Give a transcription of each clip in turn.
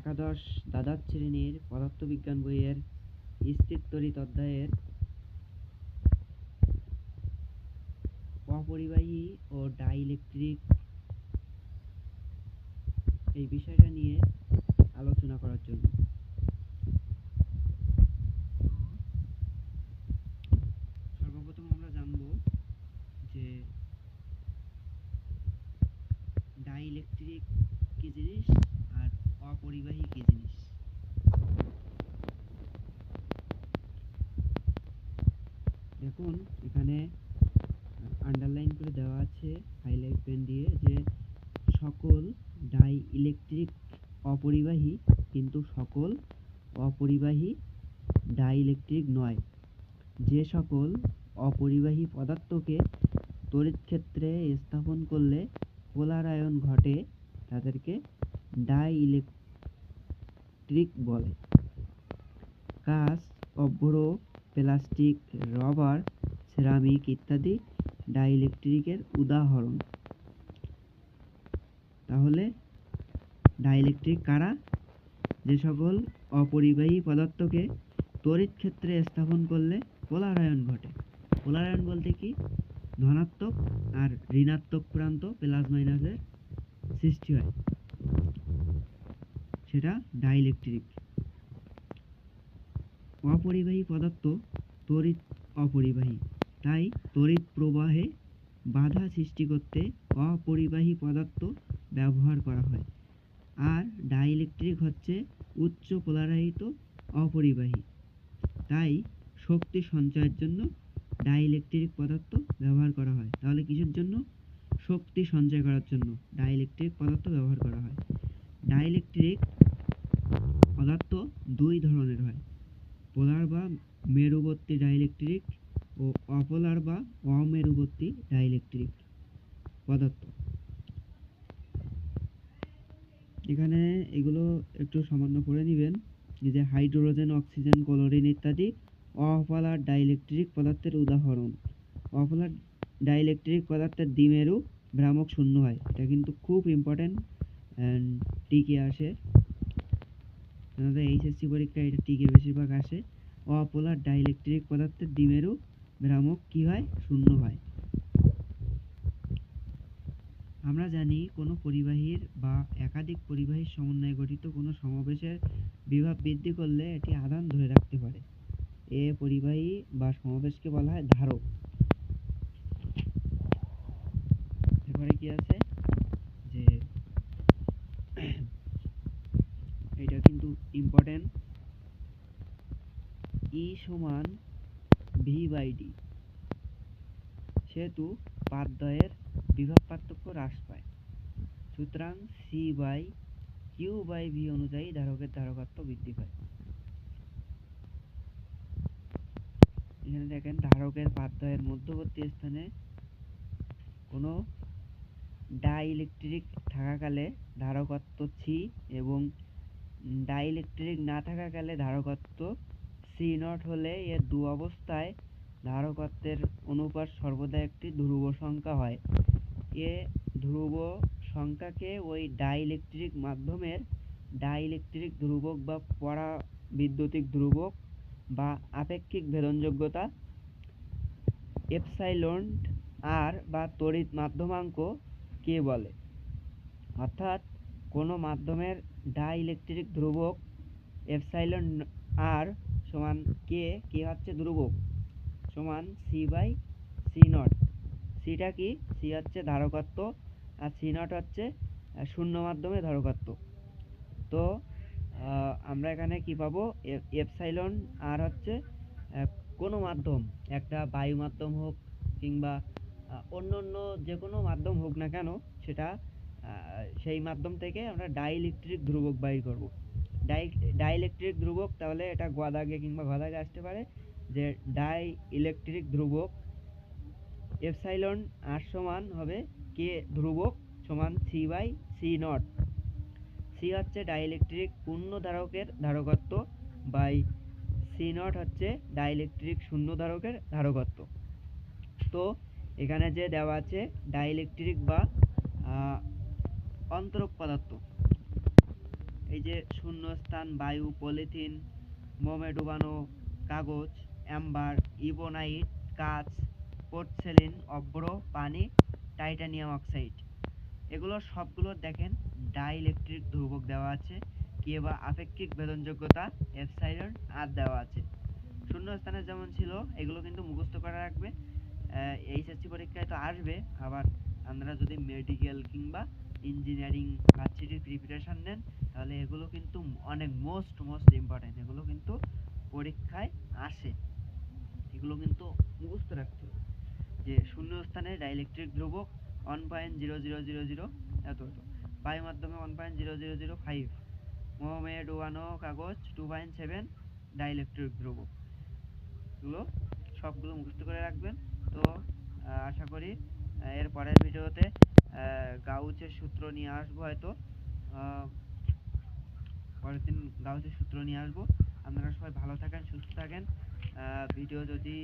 একাদশ দ্বাদশ শ্রেণীর পদার্থবিজ্ঞান বইয়ের স্থির তড়িৎ অধ্যায়ের অপরিবাহী ও ডাইইলেকট্রিক এই বিষয়টা নিয়ে আলোচনা করার জন্য সর্বপ্রথম আমরা জানব যে ডাইইলেকট্রিক কি জিনিস আর অপরিবাহী কি জিনিস। দেখুন এখানে আন্ডারলাইন করে দেওয়া আছে হাইলাইট পেন দিয়ে যে সকল ডাইইলেকট্রিক অপরিবাহী, কিন্তু সকল অপরিবাহী ডাইইলেকট্রিক নয়। যে সকল অপরিবাহী পদার্থকে তড়িৎ ক্ষেত্রে স্থাপন করলে পোলারায়ন ঘটে তাদেরকে ডাইইলেকট্রিক বলে। কাঁচ, অভ্র, প্লাস্টিক, রবার, সিরামিক ইত্যাদি ডাইইলেকট্রিকের উদাহরণ। তাহলে ডাইইলেকট্রিক কারা? যে সকল অপরিবাহী পদার্থকে তড়িৎ ক্ষেত্রে স্থাপন করলে পোলারায়ন ঘটে। পোলারায়ন বলতে কি? ধনাত্মক আর ঋণাত্মক প্রান্ত প্লাস মাইনাসের সৃষ্টি হয়, সেটা ডাইইলেকট্রিক। অপরিবাহী পদার্থ তড়িৎ অপরিবাহী, তাই তড়িৎ প্রবাহে বাধা সৃষ্টি করতে অপরিবাহী পদার্থ ব্যবহার করা হয়। আর ডাইইলেকট্রিক হচ্ছে উচ্চ পোলারাইজড অপরিবাহী, তাই শক্তি সঞ্চয়ের জন্য ডাইইলেকট্রিক পদার্থ ব্যবহার করা হয়। তাহলে কিসের জন্য? শক্তি সঞ্চয় করার জন্য ডাইইলেকট্রিক পদার্থ ব্যবহার করা হয়। ডাইইলেকট্রিক পদার্থ দুই ধরনের হয়, পোলার বা মেরুবর্তী ডাইইলেকট্রিক ও অপোলার বা অমেরুবর্তী ডাইইলেকট্রিক পদার্থ। এখানে এগুলো একটু সামান্য পড়ে নেবেন, যে হাইড্রোজেন, অক্সিজেন, ক্লোরিন ইত্যাদি অপোলার ডাইইলেকট্রিক পদার্থের উদাহরণ। অপোলার ডাইইলেকট্রিক পদার্থের দ্বিমেরু ভ্রামক শূন্য হয়। এটা কিন্তু খুব ইম্পর্টেন্ট, টিকে আসে, আমাদের এইচএসসি পরীক্ষায় এটা টিকে বেশিরভাগ আসে। অপোলার ডাইইলেকট্রিক পদার্থের দ্বিমেরু ভ্রামক কি হয়? শূন্য হয়। আমরা জানি কোনো পরিবাহীর বা একাধিক পরিবাহীর সমন্বয়ে গঠিত কোনো সমাবেশের বিভব বৃদ্ধি করলে এটি আধান ধরে রাখতে পারে। এ পরিবাহী বা সমাবেশকে বলা হয় ধারক। এরপরে কি আছে যে এটা কিন্তু ইম্পর্টেন্ট, ই সমান ভি বাই ডি, সেহেতু পাতদ্বয়ের বিভব পার্থক্য হ্রাস পায়। সুতরাং C by Q by V অনুযায়ী ধারকের ধারকত্ব বৃদ্ধি পায়। এখানে দেখেন ধারকের পাতদ্বয়ের মধ্যবর্তী স্থানে কোনো ডাইইলেকট্রিক থাকাকালে ধারকত্ব সি এবং ডাইইলেকট্রিক না থাকাকালে ধারকত্ব সি নট হলে এর দু অবস্থায় ধারকত্বের অনুপাত সর্বদা একটি ধ্রুব সংখ্যা হয়। এ ধ্রুব সংখ্যাকে ওই ডাইইলেকট্রিক মাধ্যমের ডাইইলেকট্রিক ধ্রুবক বা পরাবিদ্যুতিক ধ্রুবক বা আপেক্ষিক ভেদনযোগ্যতা এপসাইলন আর বা তড়িৎ মাধ্যমাঙ্ক কে বলে। অর্থাৎ কোনো মাধ্যমের ডাইইলেকট্রিক ধ্রুবক এপসাইলন আর সমান কে হচ্ছে ধ্রুবক সমান সি বাই সি নট। সিটা কি? সি হচ্ছে ধারকত্ব আর সি নট হচ্ছে শূন্য মাধ্যমে ধারকত্ব। তো আমরা এখানে কি পাবো? এপসাইলন আর হচ্ছে কোনো মাধ্যম, একটা বায়ু মাধ্যম হোক কিংবা অন্য অন্য যে কোনো মাধ্যম হোক না কেন, সেটা সেই মাধ্যম থেকে আমরা ডাইইলেকট্রিক ধ্রুবক বাইর করব। ডাইইলেকট্রিক ধ্রুবক, তাহলে এটা গ দাগে কিংবা ঘ দাগে আসতে পারে যে ডাইইলেকট্রিক ধ্রুবক এপসাইলন আর সমান হবে কে ধ্রুবক সমান C by C not. C হচ্ছে ডাইইলেকট্রিক পূর্ণ ধারকের ধারকত্ব বাই সি নট হচ্ছে ডাইইলেকট্রিক শূন্য ধারকের ধারকত্ব। তো এখানে যে দেওয়া আছে ডাইইলেকট্রিক বা অন্তরক পদার্থ, এই যে শূন্যস্থান, বায়ু, পলিথিন, মোমে ডুবানো কাগজ, অ্যাম্বার, ইবোনাইট, কাঁচ, পোর্টসেলিন, অভ্র, পানি, টাইটানিয়াম অক্সাইড, এগুলো সবগুলো দেখেন ডাইইলেকট্রিক ধ্রুবক দেওয়া আছে, কে বা আপেক্ষিক ভেদনযোগ্যতা এপসাইলন আর দেওয়া আছে। শূন্যস্থানে যেমন ছিল এগুলো কিন্তু মুখস্থ করে রাখবে, এইচএসসি পরীক্ষায় তো আসবে। আবার আপনারা যদি মেডিকেল কিংবা ইঞ্জিনিয়ারিং ভার্সিটির প্রিপারেশন নেন তাহলে এগুলো কিন্তু অনেক মোস্ট ইম্পর্টেন্ট, এগুলো কিন্তু পরীক্ষায় আসে, এগুলো কিন্তু মুখস্থ রাখতে হবে। যে শূন্যস্থানে ডাইইলেকট্রিক ধ্রুবক 1.0000 এত, বায়ু মাধ্যমে 1.0005, মোমে ডুবানো কাগজ 2.7 ডাইইলেকট্রিক ধ্রুবক, এগুলো সবগুলো মুখস্থ করে রাখবেন। তো আশা করি এর পরের ভিডিওতে গাউসের সূত্র নিয়ে আসবো, হয়তো পরের দিন গাউসের সূত্র নিয়ে আসবো। আপনারা সবাই ভালো থাকেন, সুস্থ থাকেন। ভিডিও যদি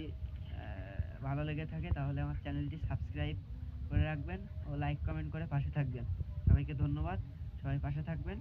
ভালো লেগে থাকে তাহলে আমার চ্যানেলটি সাবস্ক্রাইব করে রাখবেন ও লাইক কমেন্ট করে পাশে থাকবেন। সবাইকে ধন্যবাদ, সবাই পাশে থাকবেন।